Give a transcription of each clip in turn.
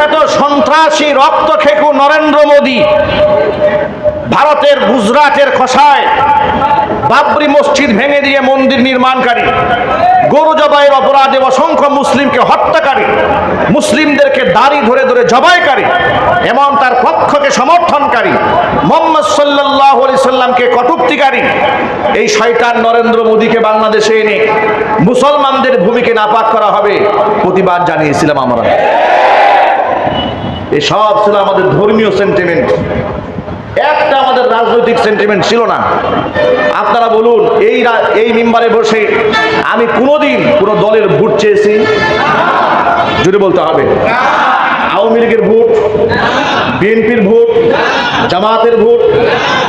কুখ্যাত সন্ত্রাসী রক্তখেকু নরেন্দ্র মোদী ভারতের গুজরাটের খসায় বাবরি মসজিদ ভেঙে দিয়ে মন্দির নির্মাণকারী, গরু জবাইয়ের অপরাধে অসংখ্য মুসলিমকে হত্যাকারী, মুসলিমদেরকে দাড়ি ধরে ধরে জবাইকারী এবং তার পক্ষকে সমর্থনকারী, মুহাম্মদ সাল্লাল্লাহু আলাইহি সাল্লামকে কটূক্তিকারী এই শয়তান নরেন্দ্র মোদীকে বাংলাদেশে এনে মুসলমানদের ভূমিকে নাপাক করা হবে প্রতিবাদ জানিয়েছিলাম আমরা। এই সব ছিল আমাদের ধর্মীয় সেন্টিমেন্ট, একটা আমাদের রাজনৈতিক সেন্টিমেন্ট ছিল না। আপনারা বলুন, এই মিম্বারে বসে আমি কোনোদিন কোনো দলের ভোট চেয়েছি? জুড়ে বলতে হবে। আওয়ামী লীগের ভোট, বিএনপির ভোট, জামাতের ভোট,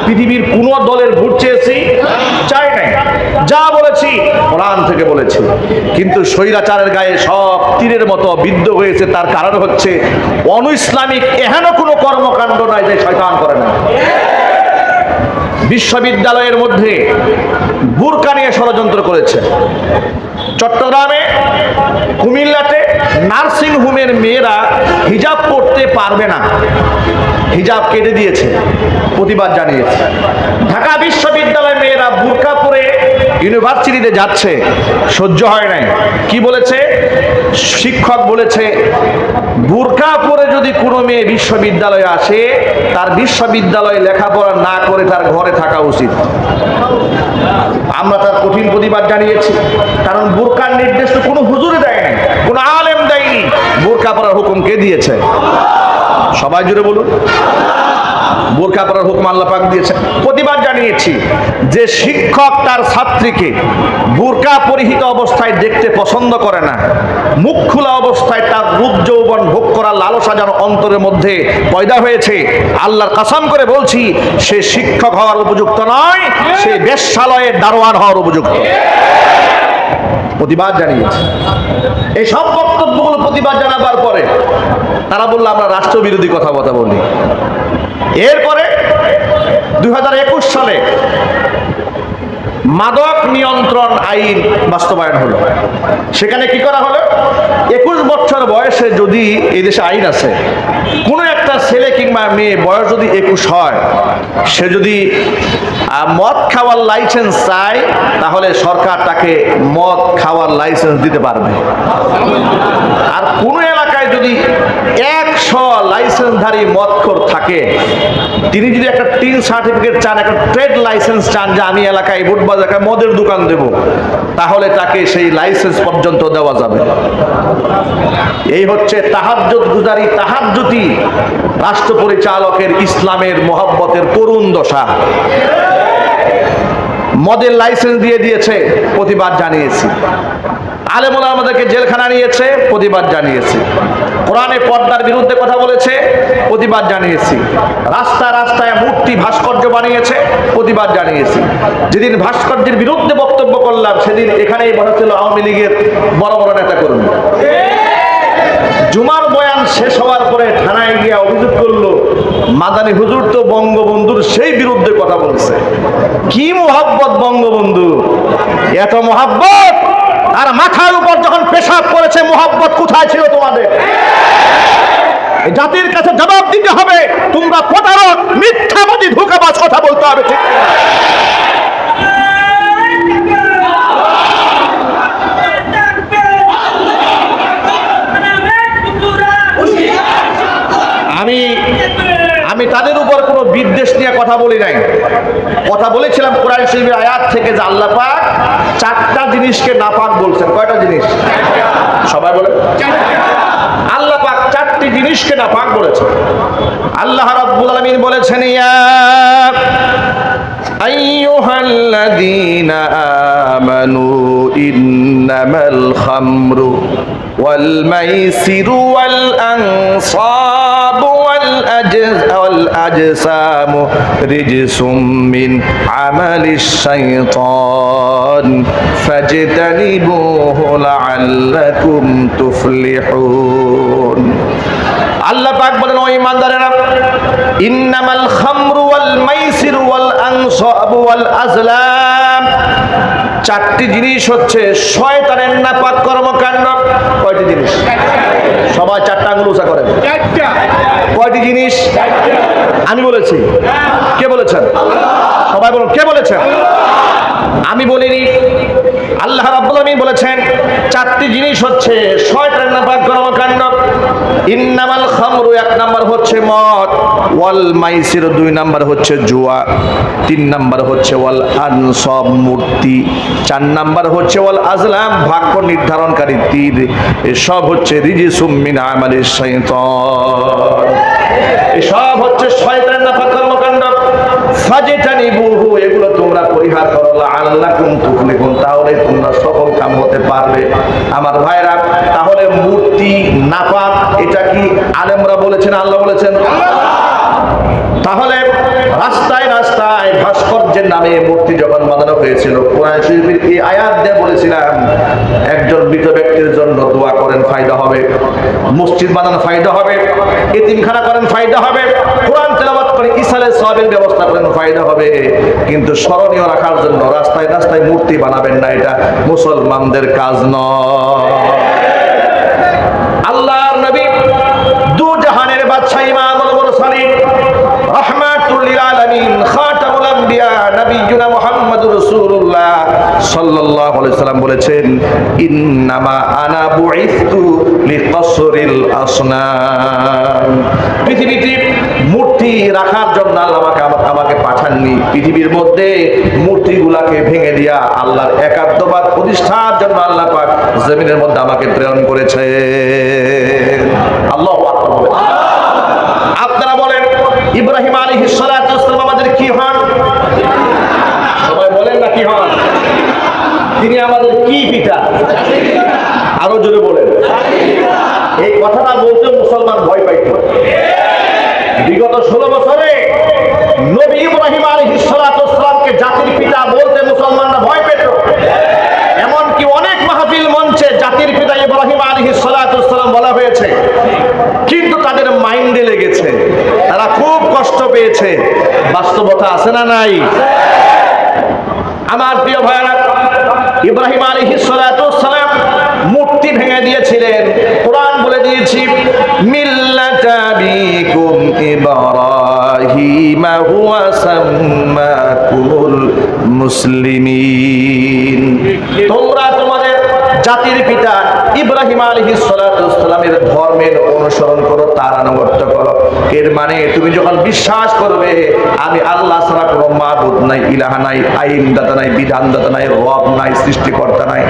পৃথিবীর কোন দলের ভোট চেয়েছি? চাই নাই। যা বলেছি কোরআন থেকে বলেছি। কিন্তু স্বৈরাচারের গায়ে সব তীরের মতো বিদ্ধ হয়েছে। তার কারণ হচ্ছে অনু ইসলামিক এহেন কোনো কর্মকাণ্ড নাই যে শয়তান করে না। বিশ্ববিদ্যালয়ের মধ্যে বুরকা নিয়ে ষড়যন্ত্র করেছে। চট্টগ্রামে, কুমিল্লাতে নার্সিং হোমের মেয়েরা হিজাব পরতে পারবে না, হিজাব কেটে দিয়েছে, প্রতিবাদ জানিয়েছে। ঢাকা বিশ্ববিদ্যালয়ের মেয়েরা বুরকা পরে ইউনিভার্সিটিতে যাচ্ছে, সহ্য হয় নাই। কি বলেছে? শিক্ষক বলেছে বুরকা পরে যদি কোনো মেয়ে বিশ্ববিদ্যালয়ে আসে, তার বিশ্ববিদ্যালয়ে লেখাপড়া না করে তার ঘরে থাকা উচিত। আমরা তার কঠিন প্রতিবাদ জানিয়েছি, কারণ বুরকার নির্দেশ তো কোনো হুজুরে দেয়নি, কোনো আলেম দেয়নি। বুরকা পরার হুকুম কে দিয়েছে? সবাই জুড়ে বলুন। বোরকা পরার হুকুম আল্লাহ পাক দিয়েছেন। প্রতিবাদ জানিয়েছি যে শিক্ষক তার ছাত্রীকে বোরকা পরিহিত অবস্থায় দেখতে পছন্দ করে না, মুখ খোলা অবস্থায় তার রূপ যৌবন ভোগ করার লালসা যেন অন্তরের মধ্যে পয়দা হয়েছে, আল্লাহর কসম করে বলছি সে শিক্ষক হওয়ার উপযুক্ত নয়, সে বেশ্যালয়ের দারোয়ান হওয়ার উপযুক্ত। প্রতিবাদ জানিয়েছে। এই সব বক্তব্যগুলো প্রতিবাদ জানাবার পরে তারা বলল আমরা রাষ্ট্রবিরোধী কথা বলি। এরপরে 2021 সালে মাদক নিয়ন্ত্রণ আইন বাস্তবায়ন হলো। সেখানে কি করা হলো? 21 বছর বয়সে যদি এই দেশে আইন আছে, কোনো একটা ছেলে কিংবা মেয়ে বয়স যদি 21 হয়, সে যদি মদ খাওয়ার লাইসেন্স চায়, তাহলে সরকার তাকে মদ খাওয়ার লাইসেন্স দিতে পারবে। আর কোন এলাকায় যদি 100 লাইসেন্সধারী মদখোর থাকে, তিনি যদি একটা টিন সার্টিফিকেট চান, একটা ট্রেড লাইসেন্স চান যে আমি এলাকায় বুটবাজার একটা মদের দোকান দেব, তাহলে তাকে সেই লাইসেন্স পর্যন্ত দেওয়া যাবে। এই হচ্ছে তাহাজ্জুদ গুজারি, তাহাজ্জুদি রাষ্ট্র পরিচালকের ইসলামের মহব্বতের করুণ দশা। মদের লাইসেন্স দিয়ে দিয়েছে, প্রতিবাদ জানিয়েছি। আলেম ওলামা আমাদেরকে জেলখানা নিয়েছে, প্রতিবাদ জানিয়েছি। কোরআনে পর্দার বিরুদ্ধে কথা বলেছে, প্রতিবাদ জানিয়েছি। রাস্তায় রাস্তায় মূর্তি ভাস্কর্য বানিয়েছে, প্রতিবাদ জানিয়েছি। যেদিন ভাস্কর্যের বিরুদ্ধে বক্তব্য করলাম, সেদিন এখানেই বসা ছিল আওয়ামী লীগের বড় বড় নেতা কর্মী। জুমার বয়ান শেষ হওয়ার পরে থানায় গিয়ে অভিযোগ করলো মাদানী হুজুর তো বঙ্গবন্ধুর সেই বিরুদ্ধে কথা বলছে। কি মোহাব্বত বঙ্গবন্ধু, এত মোহাব্বত, আর মাথার উপর যখন পেশাব করেছে মোহাব্বত কোথায় ছিল তোমাদের? জাতির কাছে জবাব দিতে হবে, তোমরা প্রতারক, মিথ্যাবাদী, ধোঁকাবাজ, কথা বলতে হবে, ঠিক? আমি তাদের উপর কোনো বিদ্বেষ নিয়ে কথা বলি নাই। কথা বলেছিলাম কোরআন শরীফের আয়াত থেকে যে আল্লাহ পাক 4টা জিনিসকে নাপাক বলছেন। কয়টা জিনিস? সবাই বলে। আল্লাহ পাক 4টি জিনিসকে নাপাক বলেছেন। আল্লাহ রাব্বুল আলামিন বলেছেন, ইয়া আইয়ুহাল্লাযীনা আমানু ইন্নামাল খামরু ওয়াল মাইসিরু ওয়াল আনসাবু والأجسام رجس من عمل الشيطان فاجتنبوه لعلكم تفلحون। আল্লাহ পাক বলেন, ও ঈমানদারেরা, ইন্নামাল খামরু ওয়াল মাইসিরু ওয়াল আনসাবু ওয়াল আজলাম, চারটি জিনিস হচ্ছে শয়তানের নাপাক কর্মকাণ্ড। কয়টি জিনিস? সবাই চারটা আঙুল উঁচা করেন। কয়টি জিনিস? আমি বলেছি। কে বলেছেন? সবাই বলুন, কে বলেছেন? আমি বলিনি, আল্লাহ রাব্বুল আলামিন বলেছেন চারটি জিনিস হচ্ছে শয়তানের নাপাক কর্মকাণ্ড। ইন্নামাল খামরু, এক নাম্বার হচ্ছে মদ, ওয়াল মাইসির, দুই নাম্বার হচ্ছে জুয়া, তিন নাম্বার হচ্ছে ওয়াল আনসাব, মূর্তি, চার নাম্বার হচ্ছে ওয়াল আজলাম, ভাগ্য নির্ধারণকারী তীর। এসব হচ্ছে রিজিসুম মিন আমালিশ শাইতান, এসব হচ্ছে শয়তানের নাপাক কর্মকাণ্ড। ফাজতানিবুহু, এগুলো তোমরা পরিহার করো, লাআল্লাকুম তুফলিহুন, তাহলে তোমরা সফল কাম হতে পারবে। আমার ভাইরা, তাহলে মূর্তি নাপাক, এটা কি আলেমরা বলেছেন, আল্লাহ বলেছেন? তাহলে রাস্তায় রাস্তায় ভাস্কর্যের নামে মূর্তি যখন বানানো হয়েছিল, কোরআন শরীফের এই আয়াত দিয়ে বলেছিলাম একজন মৃত ব্যক্তির জন্য দোয়া করেন ফায়দা হবে, মসজিদ বানানো ফায়দা হবে, এতিমখানা করেন ফায়দা হবে, কোরআন তেলাওয়াত করে ইসালে সওয়াবের ব্যবস্থা করেন ফায়দা হবে। কিন্তু স্মরণীয় রাখার জন্য রাস্তায় রাস্তায় মূর্তি বানাবেন না, এটা মুসলমানদের কাজ নয়। আল্লাহর নবী দু জাহানের বাদশা ইমামুল মুরসালিন রাহমাতুল লিল আলামিন খাতামুল আম্বিয়া নবিয়ুনা মুহাম্মদুর রাসূলুল্লাহ সাল্লাল্লাহু আলাইহি সাল্লাম বলেছেন, ইন্নামা আনা বুইসতু লিকাসরিল আসনাম, পৃথিবীতে মূর্তি রাখার জন্য আল্লাহ আমাকে পাঠাননি, পৃথিবীর মধ্যে মূর্তিগুলাকে ভেঙে দিয়া আল্লাহর একাত্মবাদ প্রতিষ্ঠার জন্য আল্লাহ পাক জমিনের মধ্যে আমাকে প্রেরণ করেছে। আল্লাহু আকবার। আপনারা বলেন ইব্রাহিম আলাইহিস সালাতু ওয়াস সালাম আমাদের কি হন? সবাই বলেন না কি হন? তিনি আমাদের কি পিতা? আরো জোরে বলেন। এই কথাটা বলতে মুসলমান ভয় পাইত। বিগত 16 বছরে নবী ইব্রাহিম আলাইহিস সালাতু ওয়াস সালামকে জাতির পিতা বলতে মুসলমানরা ভয় পেত। এমনকি অনেক মাহফিল মঞ্চে জাতির পিতা ইব্রাহিম আলাইহিস সালাতু ওয়াস সালাম বলা হয়েছে, কিন্তু তাদের মাইন্ডে লেগেছে, তারা খুব কষ্ট পেয়েছে। বাস্তবতা আছে না নাই? আমার প্রিয় ভাইরা, ইব্রাহিম আলাইহিস সালাতু ওয়াস সালাম মূর্তি ভেঙে দিয়েছিলেন। কোরআন বলে দিয়েছি, মিল্লাতা বিকুম ইব্রাহিম হুয়া সাম্মাকুমুল মুসলিমিন, তোমরা তোমাদের জাতির পিতা ইব্রাহিম আলাইহিস সালাতু ওয়াস সালামের ধর্মের অনুসরণ করো, তার আনুগত্য করো। এর মানে তুমি যখন বিশ্বাস করবে আমি আল্লাহ ছাড়া কোনো মাবুদ নাই, ইলাহা নাই, আইনদাতা নাই, বিধানদাতা নাই, রব নাই, সৃষ্টিকর্তা নাই,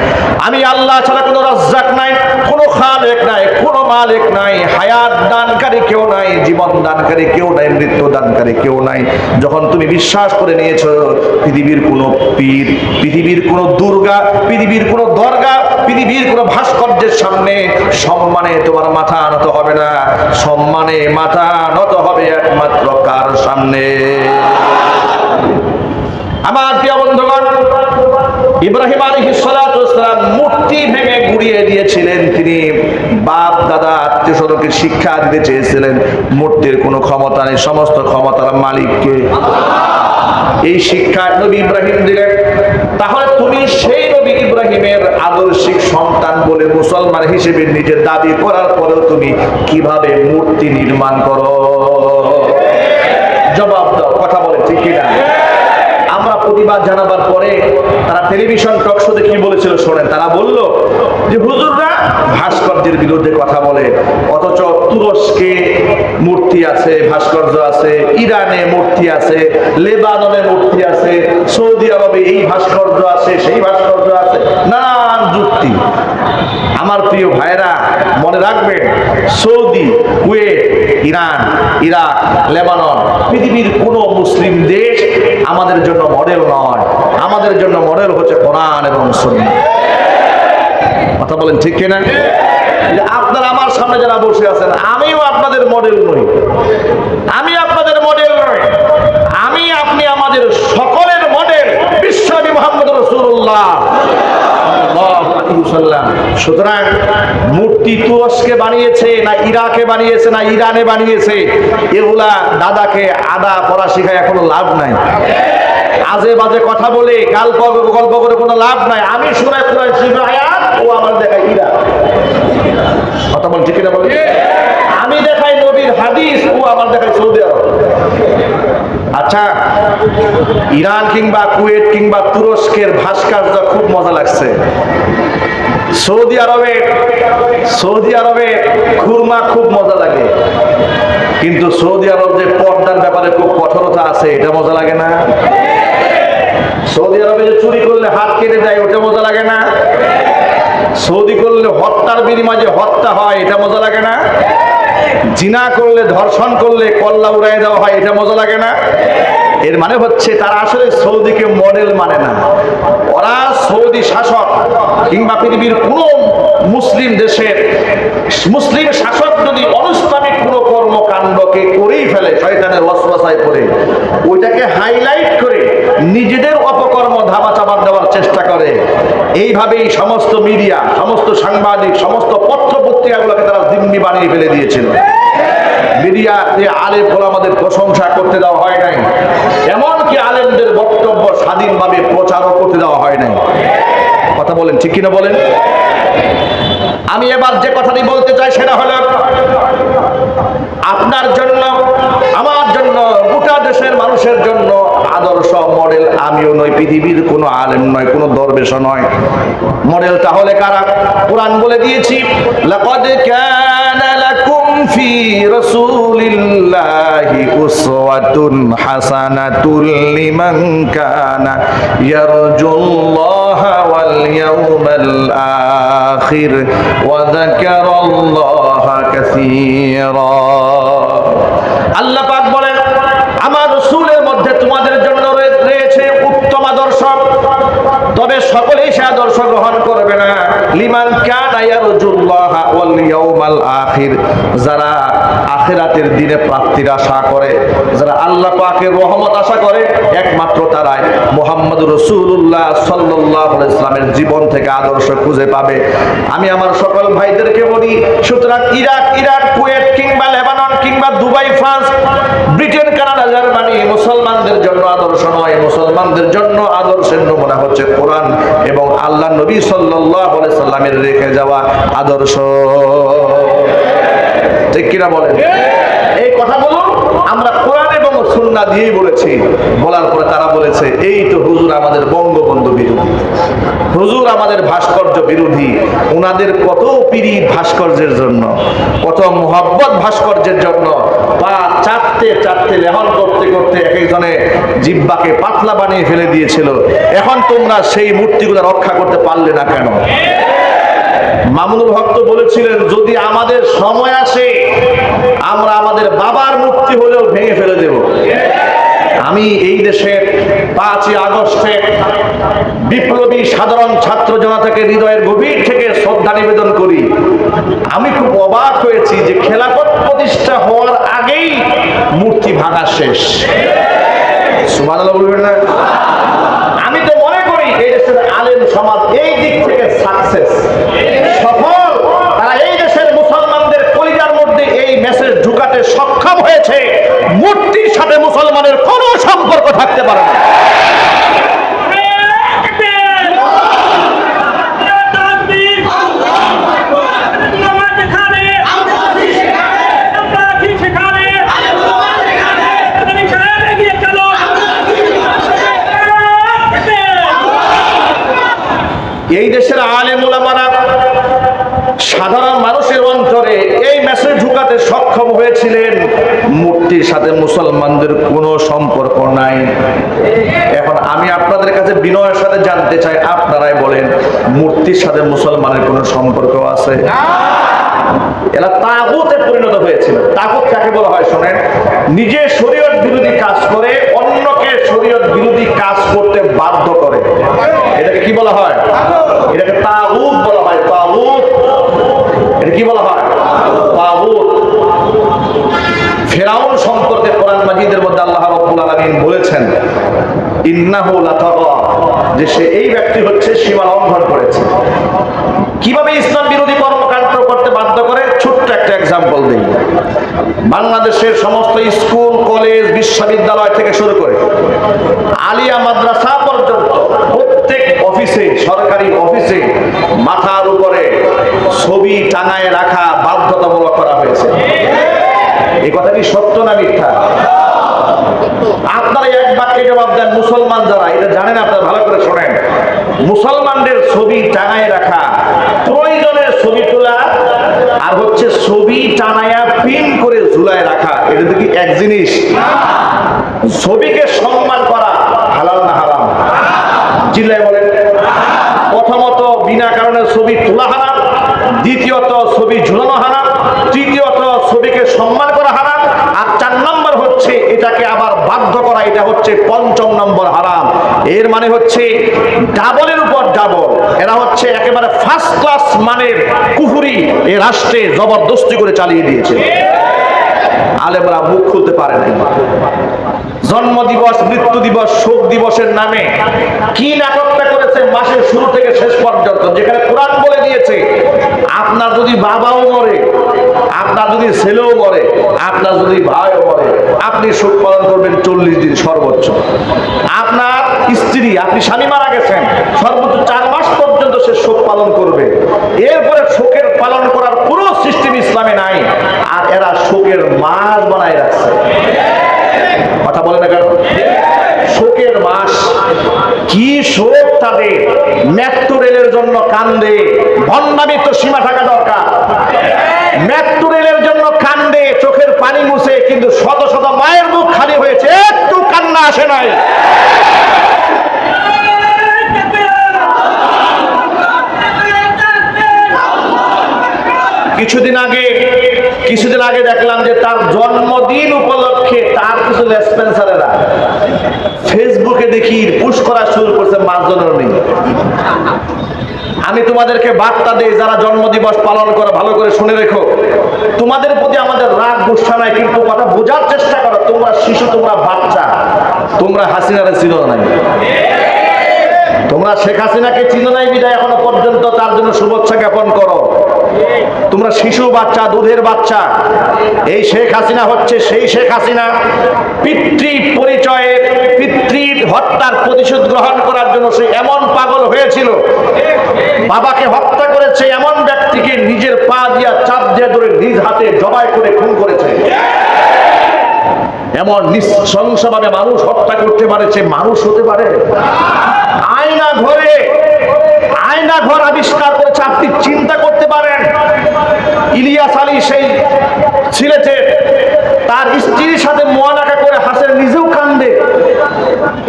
আমি আল্লাহ ছাড়া কোনো রাজ্জাক নাই, কোনো খালেক নাই, কোনো মালিক নাই, হায়াত দানকারী কেউ নাই, জীবন দানকারী কেউ নাই, মৃত্যু দানকারী কেউ নাই। যখন তুমি বিশ্বাস করে নিয়েছো পৃথিবীর কোনো পীর, পৃথিবীর কোনো দুর্গা, পৃথিবীর কোনো দরগা, পৃথিবীর কোনো ভাস্কর্যের সামনে সম্মানে তোমার মাথা নত হবে না, সম্মানে মাথা নত হবে একমাত্র কার সামনে? আমার প্রিয় বন্ধুগণ, ইব্রাহিম আলাইহিস সালাতু ওয়াস সালাম মূর্তি ভেঙে গুড়িয়ে দিয়েছিলেন। তিনি বাপ দাদা আত্মীয় স্বজনকে শিক্ষা দিতে চেয়েছিলেন মূর্তির কোনো ক্ষমতা নেই, সমস্ত ক্ষমতার মালিককে। এই শিক্ষা নবী ইব্রাহিম দিলেন। তাহলে তুমি সেই নবী ইব্রাহিমের আদর্শিক সন্তান বলে মুসলমান হিসেবে নিজের দাবি করার পরেও তুমি কিভাবে মূর্তি নির্মাণ করো? জবাব দাও, কথা বলে ঠিক কিনা? আমরা প্রতিবাদ জানাবার পরে তারা টেলিভিশন টক শোতে কি বলেছিল শোনেন। তারা বলল যে হুজুররা ভাস্কর্যের বিরুদ্ধে কথা বলে, অথচ তুরস্কে মূর্তি আছে, ভাস্কর্য আছে, ইরানে মূর্তি আছে, লেবাননে মূর্তি আছে, সৌদি আরবে এই ভাস্কর্য আছে, সেই ভাস্কর্য আছে, নানান যুক্তি। আমার প্রিয় ভাইরা মনে রাখবেন, Saudi, Kuwait, Iran, Iraq, Lebanon, পৃথিবীর কোন মুসলিম দেশ আমাদের জন্য মডেল নয়। আমাদের জন্য মডেল হচ্ছে কোরআন এবং সুন্নাহ। কথা বলেন ঠিক কিনা? আপনারা আমার সামনে যারা বসে আছেন, আমিও আপনাদের মডেল নই, আমি আপনাদের মডেল নই, আমি আপনি আমাদের সকলের মডেল বিশ্বনবী মুহাম্মদ রাসূলুল্লাহ। সুতরাং মূর্তি তুরস্কে বানিয়েছে না ইরাকে বানিয়েছে না ইরানে বানিয়েছে, এগুলা দাদাকে আদা পড়া শিখায় এখনো লাভ নাই। আজে বাজে কথা বলে গল্প করে কোনো লাভ নাই। আমি শোনাই কুরআন শরীফের আয়াত, ও আমার দেখায় ইরান। কথা বল ঠিক না বলে? আমি দেখাই নবীর হাদিস, ও আমার দেখায় সৌদি আরব। আচ্ছা, ইরান কিংবা কুয়েত কিংবা তুরস্কের ভাস্কর্য খুব মজা লাগছে। সৌদি আরবে খুরমা খুব মজা লাগে, কিন্তু সৌদি আরব যে পর্দার ব্যাপারে খুব কঠোরতা আছে, এটা মজা লাগে না? সৌদি আরবে যে চুরি করলে হাত কেটে দেয়, ওটা মজা লাগে না? সৌদি করলে হত্যার বিনিময়ে যে হত্যা হয়, এটা মজা লাগে না? জিনা করলে, ধর্ষণ করলে কল্লা উড়াই দেওয়া হয়, এটা মজা লাগে না? এর মানে হচ্ছে তারা আসলে সৌদিকে মডেল মানে না। ওরা সৌদি শাসক কিংবা পৃথিবীর কোন মুসলিম দেশের মুসলিম শাসক যদি অনিসলামিক কোনো কর্মকাণ্ডকে করেই ফেলে, শয়তানের ওয়াসওয়াসায় পড়ে ওইটাকে হাইলাইট করে নিজেদের অপকর্ম ধামাচাপা দেওয়ার চেষ্টা করে। এইভাবেই সমস্ত মিডিয়া, সমস্ত সাংবাদিক, সমস্ত পত্র পত্রিকাগুলোকে তারা জিম্মি বানিয়ে ফেলে দিয়েছিল। মিডিয়াতে আলেম ওলামাদের প্রশংসা করতে দেওয়া হয় নাই, এমনকি আলেমদের বক্তব্য স্বাধীনভাবে প্রচারও করতে দেওয়া হয় নাই। কথা বলেন ঠিক কিনা বলেন? আমি এবার যে কথাটি বলতে চাই সেটা হলো, আপনার জন্য, আমার জন্য, গোটা দেশের মানুষের জন্য আদর্শ মডেল আমিও নই, পৃথিবীর কোনো আলেম নয়, কোনো দরবেশও নয়। মডেল তাহলে কারা? কোরআন বলে দিয়েছি, লাকাদ কানা লাকুম ফি রাসূলিল্লাহি উসওয়াতুন হাসানাতুল লিমান কানা ইয়ারজুল্লাহা ওয়াল ইয়াউমাল আখির ওয়া যাকারাল্লাহা কাসীরা। আল্লাহ পাক বলেন, আমার রাসূলের মধ্যে তোমাদের জন্য রয়েছে উত্তম আদর্শ, তবে সকলেই সে আদর্শ গ্রহণ করবে না। লিমান কানা ইয়ারজুল্লাহা ওয়াল ইয়াউমাল আখির, যারা আখিরাতের দিনে প্রাপ্তির আশা করে, যারা আল্লাহ পাকের রহমত আশা করে, একমাত্র তারাই মুহাম্মদুর রাসূলুল্লাহ সাল্লাল্লাহু আলাইহি ওয়াসাল্লামের জীবন থেকে আদর্শ খুঁজে পাবে। আমি আমার সকল ভাইদেরকে বলি, সুতরাং ইরাক, কুয়েত কিংবা লেবানন কিংবা Dubai, France, Britain, Canada, Germany মুসলমানদের জন্য আদর্শ নয়। মুসলমানদের জন্য আদর্শের নমুনা হচ্ছে কোরআন এবং আল্লাহ নবী সাল্লাল্লাহু আলাইহি সাল্লামের রেখে যাওয়া আদর্শ। ঠিক কিনা বলেন? এই কথাগুলো আমরা কোরআন এবং সুন্নাহ দিয়েই বলেছি। বলার পরে তারা বলেছে, এই তো হুজুর আমাদের বঙ্গবন্ধু বিরোধী, হুজুর আমাদের ভাস্কর্য বিরোধী। ওনাদের কত পীড়িত ভাস্কর্যের জন্য, কত মোহাব্বত ভাস্কর্যের জন্য, পা চাটতে চাটতে লেহন করতে করতে এক একজনে জিহ্বাকে পাতলা বানিয়ে ফেলে দিয়েছিল। এখন তোমরা সেই মূর্তিগুলো রক্ষা করতে পারলে না কেন? মামুনুল হক তো বলেছিলেন, যদি আমাদের সময় আসে আমরা আমাদের বাবার মূর্তি হলেও ভেঙে ফেলে দেব। আমি এই দেশের 5ই আগস্টে বিপ্লবী সাধারণ ছাত্র জনতাকে হৃদয়ের গভীর থেকে শ্রদ্ধা নিবেদন করি। আমি খুব অবাক হয়েছি যে খেলাফত প্রতিষ্ঠা হওয়ার আগেই মূর্তি ভাঙা শেষ। সুবহানাল্লাহ বলবেন না? আমি তো মনে করি এই দেশের আলেম সমাজ এই দিক থেকে সাকসেস, সফল। তারা এই দেশের মুসলমানদের কলিজার মধ্যে এই মেসেজ ঢুকাতে সক্ষম হয়েছে, মূর্তির সাথে মুসলমানের কোনো সম্পর্ক থাকতে পারে না। এই দেশের আলেম ওলামারা সাধারণ মানুষের অন্তরে এই মেসেজ ঢুকাতে সক্ষম হয়েছিলেন, মূর্তির সাথে মুসলমানদের কোনো সম্পর্ক নাই। এখন আমি আপনাদের কাছে বিনয়ের সাথে জানতে চাই, আপনারাই বলেন, মূর্তির সাথে মুসলমানের কোনো সম্পর্ক আছে? এরা তাগুতে পরিণত হয়েছিল। তাগুত কাকে বলা হয় শোনেন? নিজে শরীয়ত বিরোধী কাজ করে অন্যকে শরীয়ত বিরোধী কাজ করতে বাধ্য করে, এটাকে কি বলা হয়? এটাকে তাগুত বলা হয়। তাগুত, এটা কি বলা হয়? তাগুত। ফিরআউন সম্পর্কে কোরআন মাজিদের মধ্যে আল্লাহ রাব্বুল আলামিন বলেছেন, ইন্নাহু লাতাগা, যে সে এই ব্যক্তি হচ্ছে সীমা লঙ্ঘন করেছে। কিভাবে ইসলাম বিরোধী কর্মকাণ্ড করতে বাধ্য করে? ছোট্ট একটা এক্সাম্পল দেই। বাংলাদেশের সমস্ত স্কুল, কলেজ, বিশ্ববিদ্যালয় থেকে শুরু করে আলিয়া মাদ্রাসা পর্যন্ত প্রত্যেক অফিসে, সরকারি অফিসে মাথার উপরে ছবি টাঙায় রাখা বাধ্যতামূলক করা হয়েছে। এই কথা কি সত্য না মিথ্যা? আপনারা এক বাক্যে জবাব দেন। মুসলমান যারা, এটা জানেন আপনারা, ভালো করে শোনেন। মুসলমানদের ছবি টাঙায় রাখা, প্রয়োজনের ছবি তোলা, আর হচ্ছে ছবি টানায়া পিন করে ঝুলায় রাখা, এটা কি এক জিনিস? ছবিকে সম্মান করা হালাল না হারাম? জিল্লায় বলেন। প্রথমত বিনা কারণে ছবি তোলা হারাম, দ্বিতীয়ত ছবি ঝুলানো হারাম, তৃতীয়ত ছবিকে সম্মান করা হারাম, আর 4 নম্বর হচ্ছে এটাকে আবার বাধ্য করা, এটা হচ্ছে 5ম নম্বর হারাম। এর মানে হচ্ছে ডাবলের উপর ডাবল। এরা হচ্ছে একেবারে ফার্স্ট ক্লাস মানের কুফরি এ রাষ্ট্রে জবরদস্তি করে চালিয়ে দিয়েছে। আলেমরা মুখ খুলতে পারে না। জন্ম দিবস, মৃত্যু দিবস, শোক দিবসের নামে কি নাটকটা করেছে মাসের শুরু থেকে শেষ পর্যন্ত, যেখানে কোরআন বলে দিয়েছে আপনার যদি বাবাও মরে, আপনার যদি ছেলেও মরে, আপনার যদি ভাইও মরে, আপনি শোক পালন করবেন 40 দিন সর্বোচ্চ। আপনার স্ত্রী, আপনি স্বামী মারা গেছেন, সর্বোচ্চ 4 মাস পর্যন্ত সে শোক পালন করবে। এরপরে শোকের পালন করার পুরো সিস্টেম ইসলামে নাই, আর এরা শোকের মাস বানায় রাখছে। কথা বলে না কেন? শোকের মাস কি শোক তাদের! মেট্রো রেলের জন্য কান্দে, ভণ্ডামি তো সীমা থাকা দরকার। মেট্রো রেলের জন্য কান্দে, চোখের পানি মুছে, কিন্তু শত শত মায়ের মুখ খালি হয়েছে, একটু কান্না আসে নাই। কিছুদিন আগে দেখলাম যে তার জন্মদিন উপলক্ষে তার কিছু লেসপেন্সারেরা ফেসবুকে দেখি পুশ করা শুরু করছে মার্জননী। আমি তোমাদেরকে বার্তা দেই, যারা জন্মদিবস পালন করো ভালো করে শুনে রেখো, তোমাদের প্রতি আমাদের রাগ গুসা নাই, কিন্তু কথা বোঝার চেষ্টা করো। তোমরা শিশু, তোমরা বাচ্চা, তোমরা হাসিনারে চিনো নাই, তোমরা শেখ হাসিনাকে চিনো নাই বিদায় এখনো পর্যন্ত তার জন্য শুভেচ্ছা জ্ঞাপন করো। তোমরা শিশু, বাচ্চা, দুধের বাচ্চা। এই শেখ হাসিনা হচ্ছে সেই শেখ হাসিনা পিতৃ পরিচয়ে পিতৃ হত্যার প্রতিশোধ গ্রহণ করার জন্য সে এমন পাগল হয়েছিল, বাবাকে হত্যা করেছে, এমন ব্যক্তিকে নিজের পা দিয়া চাপ দিয়ে ধরে নিজ হাতে জবাই করে খুন করেছে। এমন নৃশংসভাবে মানুষ হত্যা করতে পারেছে, মানুষ হতে পারে? আয়না ঘর আবিষ্কার করেছে। আপনি চিন্তা করতে পারেন, ইলিয়াস আলী সেই ছিলেছে, তার স্ত্রীর সাথে মোয়ানাকা করে হাসিনা নিজেও কান্দে,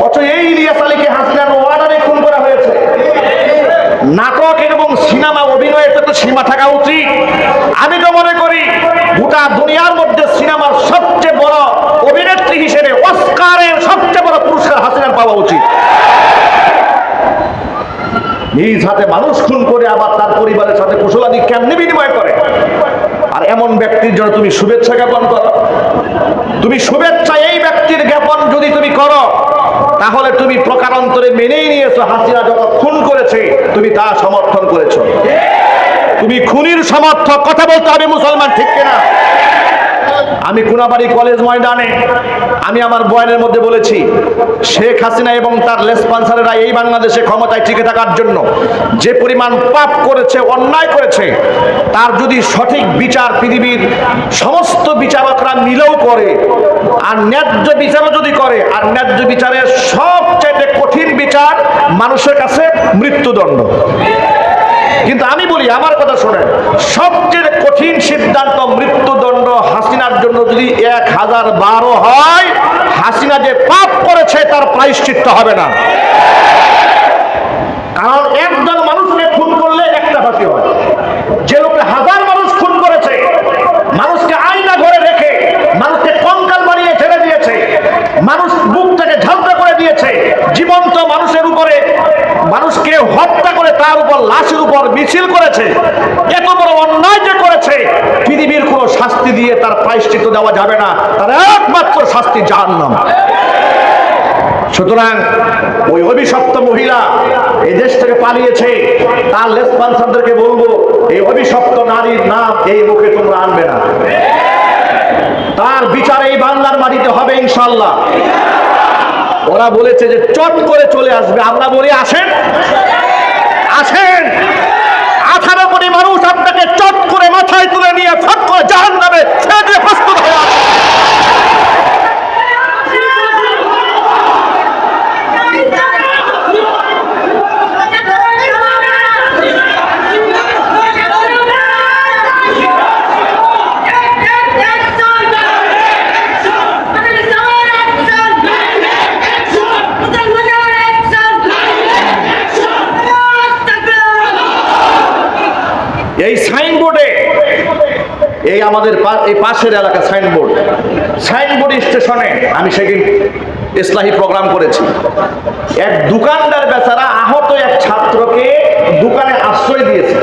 অথচ এই ইলিয়াস আলীকে হাসিনার ওয়ার্ডারে খুন করা হয়েছে। নাটক এবং সিনেমা অভিনয়ের তো সীমা থাকা উচিত। আমি তো মনে করি গোটা দুনিয়ার মধ্যে সিনেমার সবচেয়ে বড় অভিনেত্রী হিসেবে অস্কারের সবচেয়ে বড় পুরস্কার হাসিনার পাওয়া উচিত। নিজ হাতে মানুষ খুন করে আবার তার পরিবারের সাথে কুশলাদি কেমনি বিনিময় করে, আর এমন ব্যক্তির জন্য তুমি শুভেচ্ছা জ্ঞাপন করো। তুমি শুভেচ্ছা এই ব্যক্তির জ্ঞাপন যদি তুমি করো, তাহলে তুমি প্রকারান্তরে মেনেই নিয়েছো হাসিনা যখন খুন করেছে তুমি তা সমর্থন করেছো। তুমি খুনির সমর্থক। কথা বলতে হবে মুসলমান, ঠিক কিনা? আমি কোনাবাড়ি কলেজ ময়দানে আমি আমার বয়ানের মধ্যে বলেছি, শেখ হাসিনা এবং তার লেসপন্সারেরা এই বাংলাদেশে ক্ষমতায় টিকে থাকার জন্য যে পরিমাণ পাপ করেছে, অন্যায় করেছে, তার যদি সঠিক বিচার পৃথিবীর সমস্ত বিচারকরা মিলেও করে, আর ন্যায্য বিচারও যদি করে, আর ন্যায্য বিচারের সবচেয়ে কঠিন বিচার মানুষের কাছে মৃত্যুদণ্ড। কিন্তু আমি বলি, আমার কথা শোনেন, সবচেয়ে কঠিন সিদ্ধান্ত মৃত্যুদণ্ড হাসিনার জন্য যদি 1012 হয়, হাসিনা যে পাপ করেছে তার প্রায়শ্চিত্ত হবে না। কারণ একজন মানুষকে খুন করলে একটা ফাঁসি হয়, যে লোকটা 1000 মানুষ খুন করেছে, মানুষকে আয়না ঘরে রেখে মানুষকে কঙ্কাল বানিয়ে ছেড়ে দিয়েছে, মানুষ বুক থেকে ঝালটা করে দিয়েছে, জীবন্ত মানুষের উপরে মানুষকে হত্যা করে তার উপর লাশের উপর মিছিল করেছে, এত বড় অন্যায় যে করেছে, পৃথিবীর কোন শাস্তি দিয়ে তার প্রায়শ্চিত্ত দেওয়া যাবে না, তার একমাত্র শাস্তি জাহান্নাম। সুতরাং ওই অভিশপ্ত মহিলা এই দেশ থেকে পালিয়েছে, তার লেসপন্সারদেরকে বলবো, এই অভিশপ্ত নারীর নাম এই মুখে তোমরা আনবে না। তার বিচার এই বাংলার মাটিতে হবে ইনশাআল্লাহ। ওরা বলেছে যে চট করে চলে আসবে, আমরা বলি আসেন, আসেন। 18 কোটি মানুষ আপনাকে চট করে মাথায় তুলে নিয়ে ফট করে জাহান্নামে ছেড়ে দিয়ে প্রস্তুত হয়ে আছে। এই সাইনবোর্ডে, এই আমাদের এই পাশের এলাকা সাইনবোর্ড স্টেশনে আমি সেদিন ইসলাহি প্রোগ্রাম করেছি। এক দোকানদার বেচারা আহত এক ছাত্রকে দোকানে আশ্রয় দিয়েছে।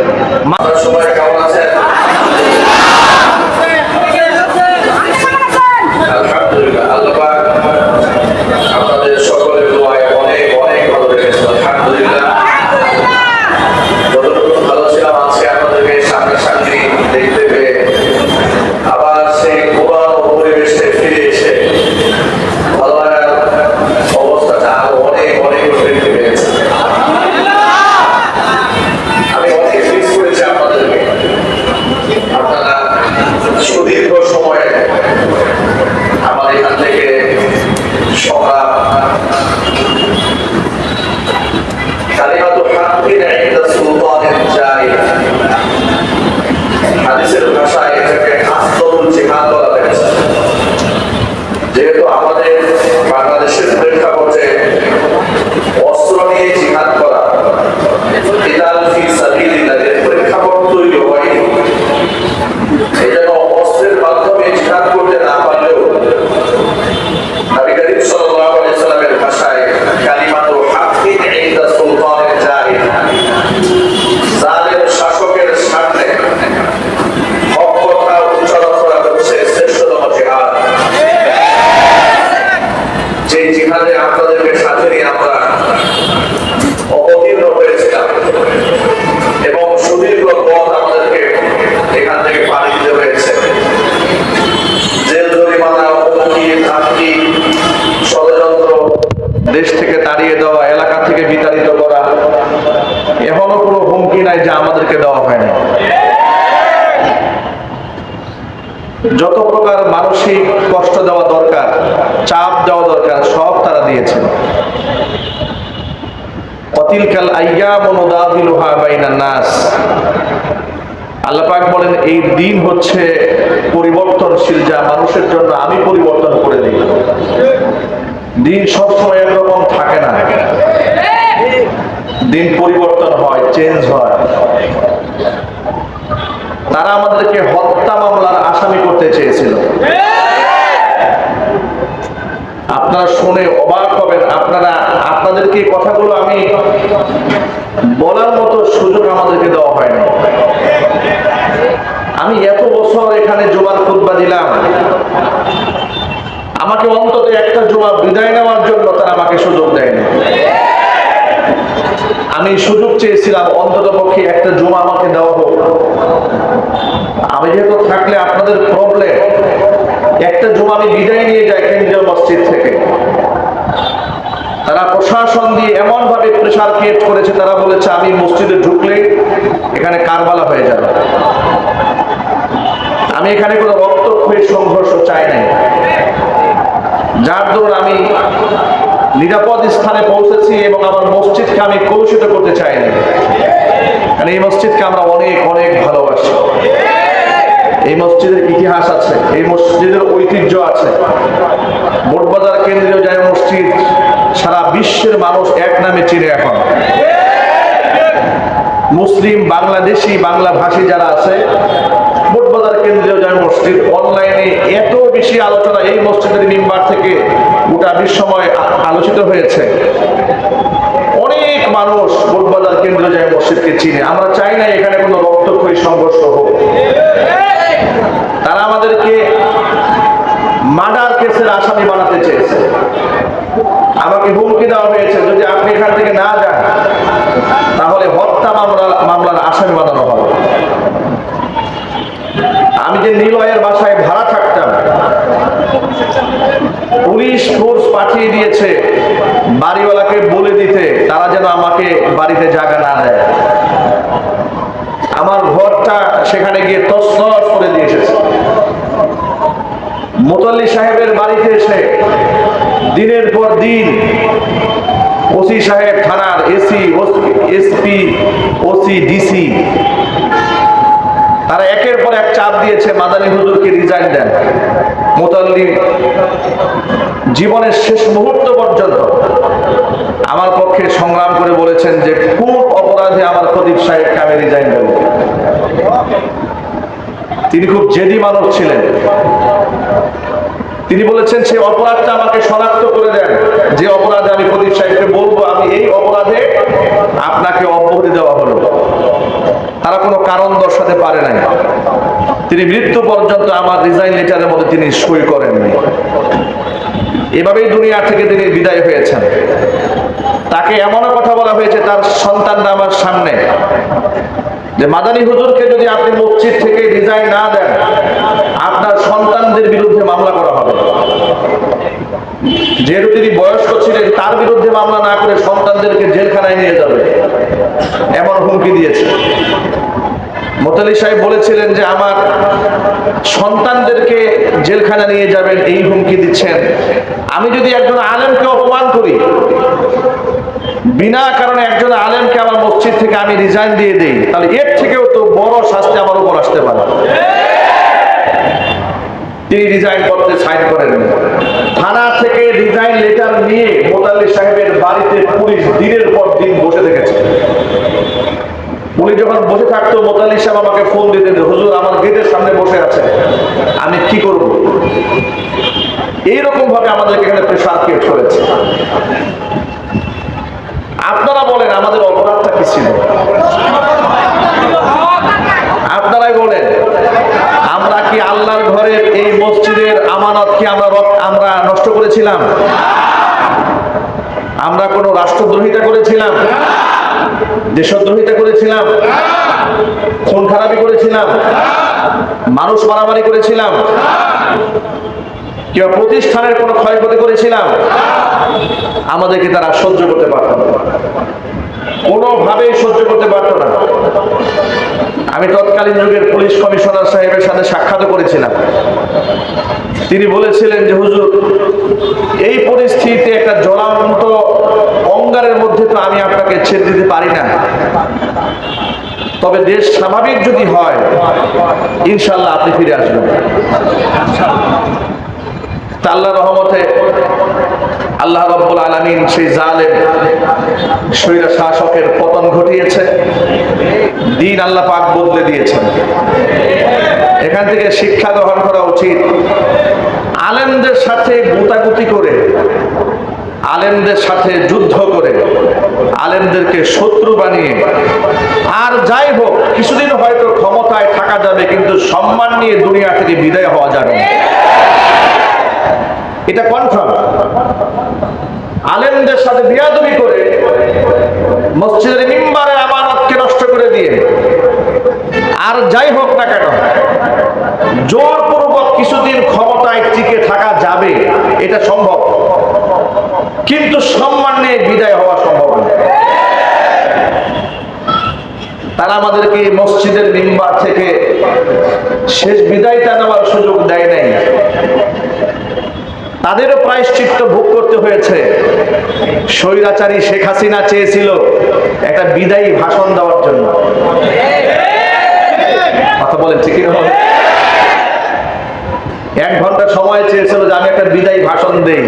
যেহেতু আমাদের বাংলাদেশের প্রেক্ষাপটে অস্ত্র নিয়ে জিহাদ করা প্রেক্ষাপট তৈরি হয়নি, এই জন্য অস্ত্রের মাধ্যমে জিহাদ করতে না পারলেও নবী করিম সাল্লাল্লাহু আলাইহি ওয়াসাল্লামের ভাষায় কালিমাতু হাক্কিন ইনদা সুলতানিল জাহিল, জালেম শাসকের সামনে হক কথা উচ্চারণ করা হচ্ছে শ্রেষ্ঠতম জিহাদ। যে জিহাদে আপনাদেরকে সাথে নিয়ে আমরা অবতীর্ণ হয়েছিলাম এবং সুদীর্ঘ পথ আমাদেরকে এখান থেকে পাড়ি দিতে হয়েছে। জেল জরিমানা, হুমকি, ধামকি, ষড়যন্ত্র, দেশ থেকে তাড়িয়ে দেওয়া, এলাকা থেকে বিতাড়িত করা, এখনো কোনো হুমকি নাই যা আমাদেরকে দেওয়া হয় না। যত প্রকার মানসিক কষ্ট দেওয়া দরকার, চাপ দেওয়া দরকার, সব তারা দিয়েছেন। অতিলকাল আইয়ামু নুদাবিলুহা বাইনান নাস, আল্লাহ পাক বলেন এই দিন হচ্ছে পরিবর্তনশীল, যা মানুষের জন্য আমি পরিবর্তন করে দিই। দিন সবসময় একরকম থাকে না, দিন পরিবর্তন হয়, চেঞ্জ হয়। তারা আমাদেরকে হত্যা মামলার আসামি করতে চেয়েছিল। আপনারা শুনে অবাক হবেন, আপনাদেরকে এই কথাগুলো আমি বলার মতো সুযোগ আমাদেরকে দেওয়া হয়নি। আমি এত বছর এখানে জুমার খুতবা দিলাম, আমাকে অন্তত একটা জুমা বিদায় নেওয়ার জন্য তারা আমাকে সুযোগ দেয়নি। আমি সুযোগ চেয়েছিলাম অন্তত পক্ষে একটা জুমা আমাকে দেওয়া হোক। আমি যেহেতু থাকলে আপনাদের প্রবলেম, একটা জুমা আমি বিদায় নিয়ে যাই কেন্দ্রীয় মসজিদ থেকে। তারা প্রশাসন দিয়ে এমন ভাবে প্রেসার ক্রিয়েট করেছে, তারা বলেছে আমি মসজিদে ঢুকলে এখানে কারবালা হয়ে যাবে। আমি এখানে কোনো রক্তক্ষয়ী সংঘর্ষ চাই নাই, যার দরুন আমি নিরাপদ স্থানে পৌঁছেছি এবং আমার মসজিদকে আমি কলুষিত করতে চাই না। কারণ এই মসজিদকে আমরা অনেক অনেক ভালোবাসি। এই মসজিদের ইতিহাস আছে, এই মসজিদের ঐতিহ্য আছে। বোটবাজার কেন্দ্রীয় জামে মসজিদ সারা বিশ্বের মানুষ এক নামে চিনে। এখন মুসলিম, বাংলাদেশি, বাংলা ভাষী যারা আছে, বোটবাজার কেন্দ্রীয় জামে মসজিদ অনলাইনে এত বেশি আলোচনা এই মসজিদের মিম্বার থেকে গোটা বিশ্বময় আলোচিত হয়েছে। অনেক মানুষ বোটবাজার কেন্দ্রীয় জামে মসজিদকে চিনে। আমরা চাই না এখানে কোনো রক্তক্ষয়ী সংঘর্ষ হোক। তারা আমাদেরকে মার্ডার কেসের আসামি বানাতে চেয়েছে। আমাকে হুমকি দেওয়া হয়েছে যদি আপনি এখান থেকে না যান তাহলে হত্যা মামলার আসামি বানানো হবে। আমি যে নিলয়ের বাসায় ভাড়া থাকতাম, পুলিশ ফোর্স পাঠিয়ে দিয়েছে বাড়িওয়ালাকে বলে দিতে তারা যেন আমাকে বাড়িতে জায়গা না দেয়। আমার ঘরটা সেখানে গিয়ে তছনছ করে দিয়ে এসেছে। মোতাল্লি সাহেবের বাড়িতে এসে দিনের পর দিন ওসি সাহেব, থানার এসি, এসপি, ওসি, ডিসি তারা একের পর এক চাপ দিয়েছে মাদানী হুজুরকে রিজাইন দেন। মোতাল্লি জীবনের শেষ মুহূর্ত পর্যন্ত আমার পক্ষে সংগ্রাম করে বলেছেন যে কোন অপরাধে আমার খতিব সাহেবকে আমি রিজাইন দেব। তিনি খুব জেদি মানুষ ছিলেন। তিনি বলেছেন সেই অপরাধটা আমাকে শনাক্ত করে দেন, যে অপরাধে আমি খতিব সাহেবকে বলবো আমি এই অপরাধে আপনাকে অব্যাহতি দেওয়া হলো। তারা কোনো কারণ দর্শাতে পারে নাই। তিনি মৃত্যু পর্যন্ত আমার রিজাইন লেটারের মধ্যে তিনি সই করেননি। এভাবেই দুনিয়া থেকে তিনি বিদায় হয়েছেন। তাকে এমনও কথা বলা হয়েছে তার সন্তানরা আমার সামনে যে মাদানী হুজুরকে যদি আপনি মসজিদ থেকে রিজাইন না দেন আপনার সন্তানদের বিরুদ্ধে মামলা করা হবে। যেহেতু তিনি বয়স্ক ছিলেন তার বিরুদ্ধে মামলা না করে সন্তানদেরকে জেলখানায় নিয়ে যাবে এমন হুমকি দিয়েছে। মোতাল্লি সাহেব বলেছিলেন যে আমার সন্তানদেরকে জেলখানা নিয়ে যাবেন এই হুমকি দিচ্ছেন। আমি যদি একজন আলেমকে অপমান করি, বিনা কারণে একজন আলেমকে আমার মসজিদ থেকে আমি রিজাইন দিয়ে দেই, তাহলে এর থেকেও তো বড় শাস্তি আমার উপর আসতে পারে। তিনি রিজাইন করতে সাইন করেন। থানা থেকে রিজাইন লেটার নিয়ে মোতাল্লি সাহেবের বাড়িতে পুলিশ দিনের পর দিন বসে থেকেছে। পুলিশ যখন বসে থাকতো মোতাল্লি সাহেব আমাকে ফোন দিতেন, হুজুর আমার গেটের সামনে বসে আছে, আমি কি করব? এইরকম ভাবে আমাদেরকে এখানে প্রেসার ক্রিয়েট করেছে। আপনারা বলেন আমাদের অপরাধটা কি ছিল? আপনারাই বলেন, আমরা কি আল্লাহর ঘরের এই মসজিদের আমানত কি আমরা নষ্ট করেছিলাম? আমরা কোন রাষ্ট্রদ্রোহিতা করেছিলাম? দেশদ্রোহিতা করেছিলাম? খুন খারাপি করেছিলাম? মানুষ মারামারি করেছিলাম? কিংবা প্রতিষ্ঠানের কোনো ক্ষয়ক্ষতি করেছিলাম? আমাদেরকে তারা সহ্য করতে পারত না, কোনোভাবেই সহ্য করতে পারত না। আমি তৎকালীন যুগের পুলিশ কমিশনার সাহেবের সাথে সাক্ষাৎ করেছিলাম। তিনি বলেছিলেন যে হুজুর এই পরিস্থিতিতে একটা জ্বলন্ত অঙ্গারের মধ্যে তো আমি আপনাকে ছেড়ে দিতে পারি না, তবে দেশ স্বাভাবিক যদি হয় ইনশাল্লাহ আপনি ফিরে আসবেন। আল্লাহর রহমতে আল্লাহ রাব্বুল আলামিন সেই জালেম স্বৈরা শাসকের পতন ঘটিয়েছে, দিন আল্লাহ পাক বদলে দিয়েছেন। এখান থেকে শিক্ষা গ্রহণ করা উচিত। আলেমদের সাথে গুতাগুতি করে, আলেমদের সাথে যুদ্ধ করে, আলেমদেরকে শত্রু বানিয়ে, আর যাই হোক কিছুদিন হয়তো ক্ষমতায় থাকা যাবে কিন্তু সম্মান নিয়ে দুনিয়া থেকে বিদায় হওয়া যাবে না, এটা কনফার্ম। আলেমদের সাথে বিয়াদবি করে, মসজিদের মিম্বারের আমানতকে নষ্ট করে দিয়ে, আর যাই হোক না কেন জোরপূর্বক কিছুদিন ক্ষমতায় টিকে থাকা যাবে, এটা সম্ভব, কিন্তু সম্মান নিয়ে বিদায় হওয়া সম্ভব না। তারা আমাদেরকে মসজিদের মিম্বার থেকে শেষ বিদায়টা নেওয়ার সুযোগ দেয় নাই। তাদেরও প্রায়শ্চিত্ত ভোগ করতে হয়েছে। স্বৈরাচারী শেখ হাসিনা চেয়েছিল একটা বিদায়ী ভাষণ দেওয়ার জন্য। কথা বলেন ঠিক না? 1 ঘন্টা সময় চেয়েছিল যে আমি একটা বিদায়ী ভাষণ দেই।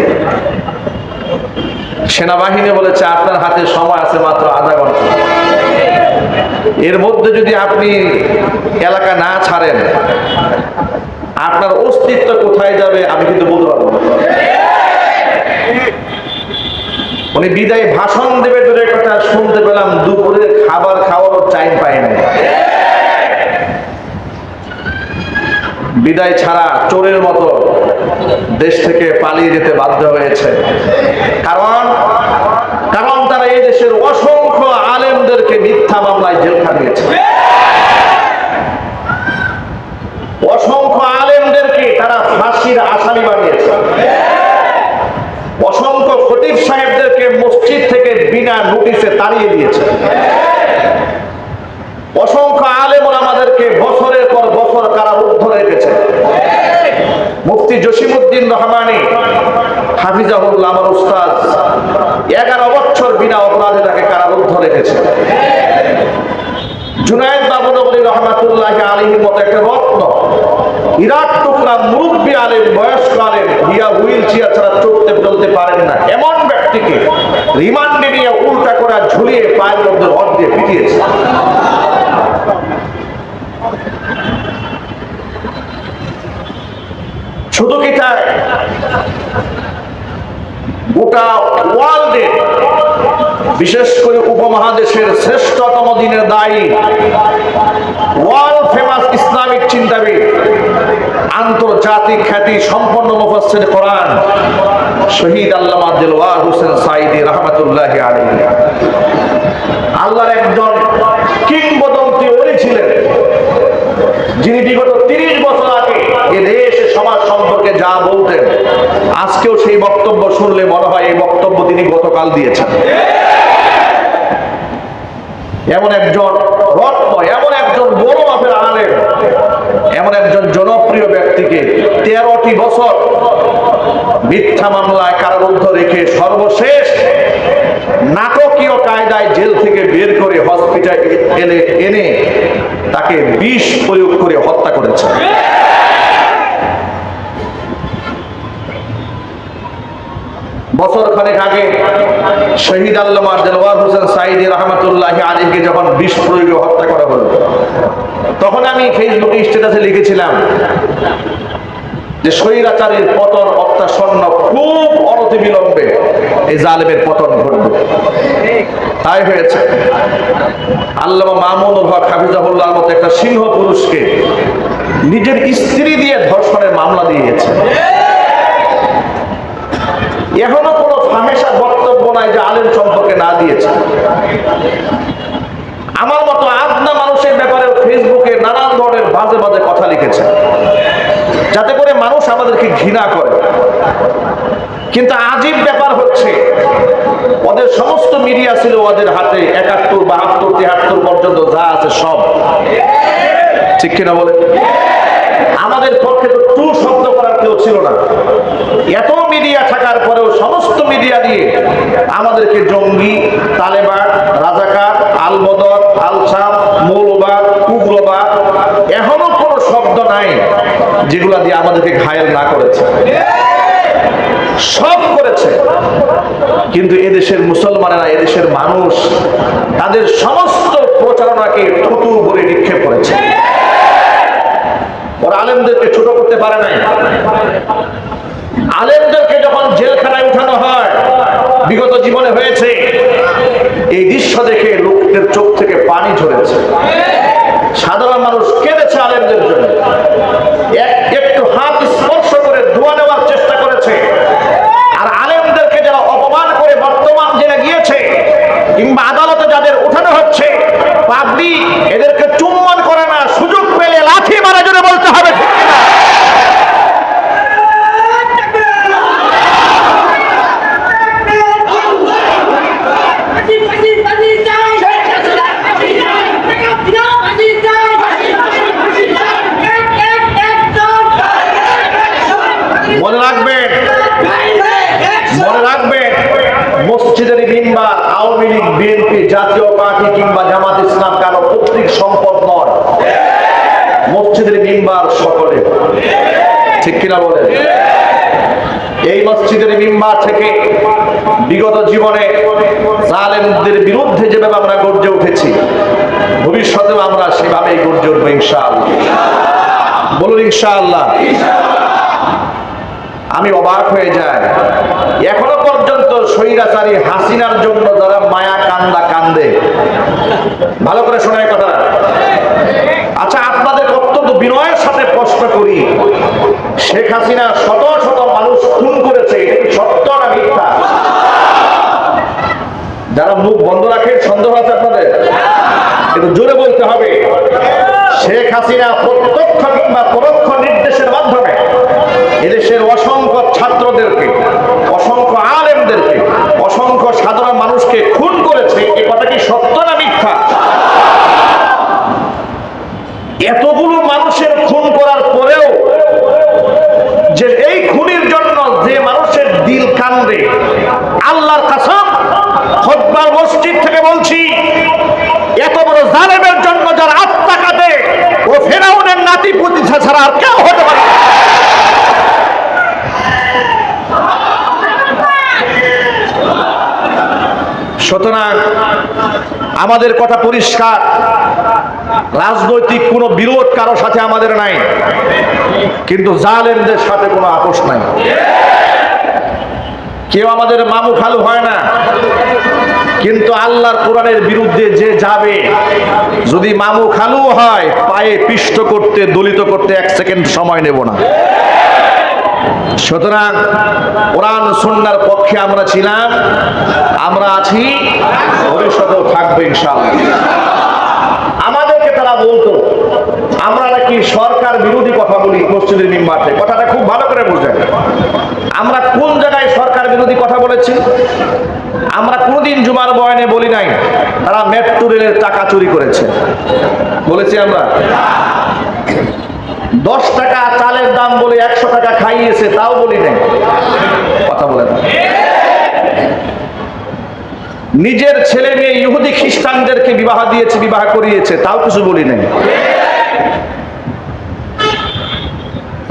সেনাবাহিনী বলেছে আপনার হাতে সময় আছে মাত্র আধা ঘন্টা, এর মধ্যে যদি আপনি এলাকা না ছাড়েন আপনার অস্তিত্ব কোথায় যাবে আমি কিন্তু বলতে পারবো না। উনি বিদায় ভাষণ দেবে দূরের কথা, শুনতে পেলাম দুপুরে খাবার খাওয়ারও টাইম পাই না। বিদায় ছাড়া চোরের মতো দেশ থেকে পালিয়ে যেতে বাধ্য হয়েছে। কারণ তারা এই দেশের অসংখ্য আলেমদেরকে মিথ্যা মামলায় জেল খাটিয়েছে। অসংখ্য আলেমদেরকে তারা ফাঁসির আসামি বানিয়েছে। বিনা নোটিশে তাড়িয়ে দিয়েছে। অসংখ্য আলেম ওলামাদেরকে বছরের পর বছর কারারুদ্ধ রেখেছে। মুফতি জসিমউদ্দিন রহমানী হাফিজাহুল্লাহ আমার উস্তাদ 11 বছর বিনা অপরাধে তাকে কারারুদ্ধ রেখেছে। জুনায়েদ বাবুনগরী রহমাতুল্লাহ আলাইহির মতো একটা রত্ন, ইরাক টুকরা মুরব্বী আলেম, বয়স্ক আলেম, হিয়া হুইল চেয়ার ছাড়া চলতে চলতে পারেন না এমন ব্যক্তিকে রিমান্ডে নিয়ে উল্টা করে ঝুলিয়ে পায়ের মধ্যে রড দিয়ে পিটিয়েছে। শুধু কি তাই, গোটা ওয়ার্ল্ডে বিশেষ করে উপমহাদেশের শ্রেষ্ঠতম দিনের দায়ী, ওয়ার্ল্ড ফেমাস ইসলামিক চিন্তাবিদ, আন্তর্জাতিক খ্যাতি সম্পন্ন মুফাসসির কোরআন শহীদ আল্লামা দেলওয়ার হোসেন সাঈদী রাহমাতুল্লাহি আলাইহি আল্লাহর একজন কিংবদন্তি ওলি ছিলেন, যিনি বিগত 30 বছর আগে এ দেশ সমাজ সম্পর্কে যা বলতেন আজকেও সেই বক্তব্য শুনলে মনে হয় এই বক্তব্য তিনি গতকাল দিয়েছেন। এমন একজন রত্ন, এমন একজন বড় মাপের আলেম, এমন একজন জনপ্রিয় ব্যক্তিকে 13টি বছর মিথ্যা মামলায় কারারুদ্ধ রেখে সর্বশেষ নাটকীয় কায়দায় জেল থেকে বের করে হসপিটালে এনে তাকে বিষ প্রয়োগ করে হত্যা করেছে। বছর খানেক আগে শহীদ আল্লামা দেলওয়ার হোসেন সাঈদী রাহমাতুল্লাহি আলাইহিকে যখন বিষ প্রয়োগে হত্যা করা হলো, তখন আমি ফেসবুকে স্ট্যাটাসে লিখেছিলাম যে স্বৈরাচারের পতন অত্যাসন্ন, খুব অনতিবিলম্বে এই জালেমের পতন ঘটবে। তাই হয়েছে। আল্লামা মামুনুল হক হাফিজাহুল্লাহর মতো একটা সিংহ পুরুষকে নিজের স্ত্রী দিয়ে ধর্ষণের মামলা দিয়েছে। এখনো কোনো ফাহেসা বক্তব্য নাই যে আলেম সম্পর্কে না দিয়েছে। আমার মতো আদনা মানুষের ব্যাপারে ফেসবুকে নানান ধরনের বাজে বাজে কথা লিখেছে, যাতে করে মানুষ আমাদেরকে ঘৃণা করে। কিন্তু আজীব ব্যাপার হচ্ছে, ওদের সমস্ত মিডিয়া ছিল ওদের হাতে, 71, 72, 73 পর্যন্ত যা আছে সব, ঠিক কিনা বলে? আমাদের পক্ষে তো টু শব্দ করার কেউ ছিল না। এত মিডিয়া থাকার পরেও সমস্ত মিডিয়া দিয়ে আমাদেরকে জঙ্গি, তালেবান, রাজাকার, আল বদর, আল শাম, মৌলবাদ, উগ্রবাদ, এখনো কোনো শব্দ নাই যেগুলা দিয়ে আমাদেরকে ঘায়েল না করেছে। সব করেছে, কিন্তু এদেশের মুসলমানেরা, এদেশের মানুষ তাদের সমস্ত প্রচারণাকে থুতু ভরে নিক্ষেপ করেছে। ওরা আলেমদেরকে ছোট করতে পারে নাই। আলেমদেরকে যখন জেলখানায় উঠানো হয়, বিগত জীবনে হয়েছে, এই দৃশ্য দেখে লোকদের চোখ থেকে পানি ঝরেছে। সাধারণ মানুষ কেঁদেছে আলেমদের জন্য, একটু হাত স্পর্শ করে দোয়া নেওয়ার চেষ্টা করেছে। আর আলেমদেরকে যারা অপমান করে বর্তমান জেলে গিয়েছে কিংবা আদালতে যাদের উঠানো হচ্ছে, পাবলিক এদেরকে চুম্বন করে না, সুযোগ পেলে লাথি মারা জন্য বলতে হবে, ঠিক কিনা? মনে রাখবেন, মনে রাখবেন, মসজিদের মিম্বার আওয়ামী লীগ, বিএনপি, জাতীয় পার্টি কিংবা জামাত ইসলাম কারো পৈতৃক সম্পদ নয়। মসজিদের মিম্বার সকলে, ঠিক কিনা বলেন? এই মসজিদের মিম্বার থেকে বিগত জীবনে জালেমদের বিরুদ্ধে যেভাবে আমরা গর্জে উঠেছি, ভবিষ্যতেও আমরা সেভাবেই গর্জে উঠবো ইনশাআল্লাহ। বলুন ইনশাআল্লাহ। আমি অবাক হয়ে যাই, এখনো পর্যন্ত স্বৈরাচারী হাসিনার জন্য যারা মায়া কান্দা কান্দে, ভালো করে শোনায় কথা। আচ্ছা, আপনাদের অত্যন্ত বিনয়ের সাথে প্রশ্ন করি, শেখ হাসিনা শত শত মানুষ খুন করেছে, সত্য না মিথ্যা? যারা মুখ বন্ধ রাখেন, সন্দেহ আছে আপনাদের? কিন্তু জোরে বলতে হবে, শেখ হাসিনা প্রত্যক্ষ কিংবা পরোক্ষ নির্দেশের মাধ্যমে এদেশের অসংখ্য ছাত্রদেরকে, অসংখ্য আলেমদেরকে, অসংখ্য সাধারণ মানুষকে জন্য যে মানুষের দিল কান্দে, আল্লাহর কসম খুতবার মসজিদ থেকে বলছি, এত বড় জালেমের জন্য যার আত্মা কাঁদে ও ফেরাউনের নাতি পুতি ছাড়া আর কেউ হতে পারে না। সুতরাং আমাদের কথা পরিষ্কার, রাজনৈতিক কোনো বিরোধ কারো সাথে আমাদের নাই, কিন্তু জালেমদের সাথে কোনো আপোষ নাই। কেউ আমাদের মামু খালু হয় না, কিন্তু আল্লাহর কোরআনের বিরুদ্ধে যে যাবে, যদি মামু খালু হয়, পায়ে পিষ্ট করতে, দলিত করতে 1 সেকেন্ড সময় নেব না। সুতরাং কোরআন সুন্নাহর পক্ষে আমরা ছিলাম, আমরা আছি, ভবিষ্যতেও থাকবে ইনশাআল্লাহ। আমাদেরকে তারা বলতো আমরা নাকি সরকার বিরোধী কথা বলি মসজিদের মিম্বারে। কথাটা খুব ভালো করে বুঝেন, আমরা কোন জায়গায় সরকার বিরোধী কথা বলেছি? আমরা কোনদিন জুমার বয়ানে বলি নাই তারা মেট্রো রেলের টাকা চুরি করেছে, বলেছি আমরা? 10 টাকা চালের দাম বলে 100 টাকা খাইয়েছে, তাও বলি নাই। কথা বলেন। নিজের ছেলে মেয়ে ইহুদি খ্রিস্টানদেরকে বিবাহ দিয়েছে, বিবাহ করিয়েছে, তাও কিছু বলি নাই।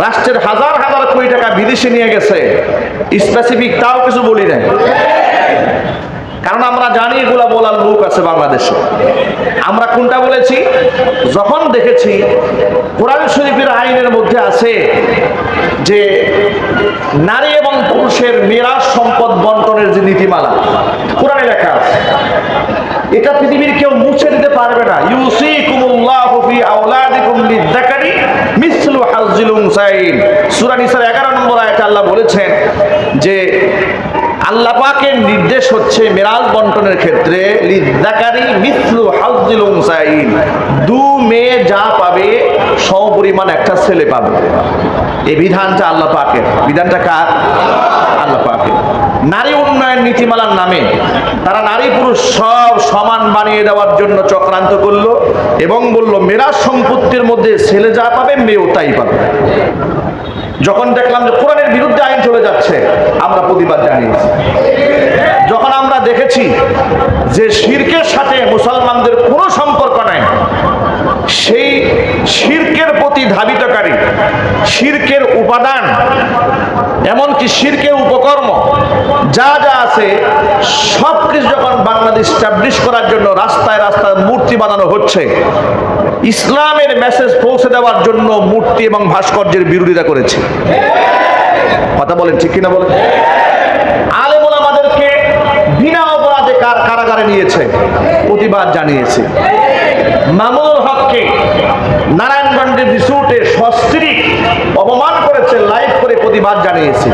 রাষ্ট্রের হাজার হাজার কোটি টাকা বিদেশে নিয়ে গেছে, স্পেসিফিক, তাও কিছু বলি নাই। কারণ আমরা জানি এগুলা বলার লোক আছে বাংলাদেশে। আমরা কোনটা বলেছি? যখন দেখেছি কোরআন শরীফের আইনের মধ্যে আছে যে নারী এবং পুরুষের মিরাস সম্পদ বন্টনের যে নীতিমালা কোরআনে লেখা আছে, এটা পৃথিবীর কেউ মুছে দিতে পারবে না। ইউসিকুমুল্লাহু ফি আওলাদিকুম লিয-যাকারি মিসলু হাজ্জিল উনসায়াইন। সূরা নিসার 11 নম্বর আয়াতে আল্লাহ বলেছেন যে আল্লাহ পাকের নির্দেশ হচ্ছে মিরাজ বন্টনের ক্ষেত্রে লিয-যাকারি মিসলু হাজ্জিল উনসায়াইন, 2 মেয়ে যা পাবে সমপরিমাণ একটা ছেলে পাবে। এই বিধানটা আল্লাহ পাকের। বিধানটা কার? আল্লাহ পাকের। নারী উন্নয়ন নীতিমালার নামে তারা নারী পুরুষ সব সমান বানিয়ে দেওয়ার জন্য চক্রান্ত করলো এবং বলল মিরাজ সম্পত্তির মধ্যে ছেলে যা পাবে মেয়েও তাই পাবে। যখন দেখলাম যে কোরআনের বিরুদ্ধে আইন চলে যাচ্ছে, আমরা প্রতিবাদ জানিয়েছি। যখন আমরা দেখেছি যে শিরকের সাথে মুসলমানদের কোনো সম্পর্ক নাই, সেই শিরকের প্রতি ধাবিতকারী, শিরকের উপাদান, এমনকি শিরকের উপকর্ম যা যা আছে সব কিছু যখন বাংলাদেশ স্টাবলিশ করার জন্য রাস্তায় রাস্তায় মূর্তি বানানো হচ্ছে, ইসলামের মেসেজ পৌঁছে দেওয়ার জন্য মূর্তি এবং ভাস্কর্যের বিরোধিতা করেছে। কথা বলেন, ঠিক কিনা বলেন? আলেম ওলামাদেরকে বিনা অপরাধে কারাগারে নিয়েছে, প্রতিবাদ জানিয়েছে। মামুনুল হককে নারায়ণগঞ্জের রিসোর্টে সস্ত্রীক অপমান করেছে, লাইভ করে প্রতিবাদ জানিয়েছে।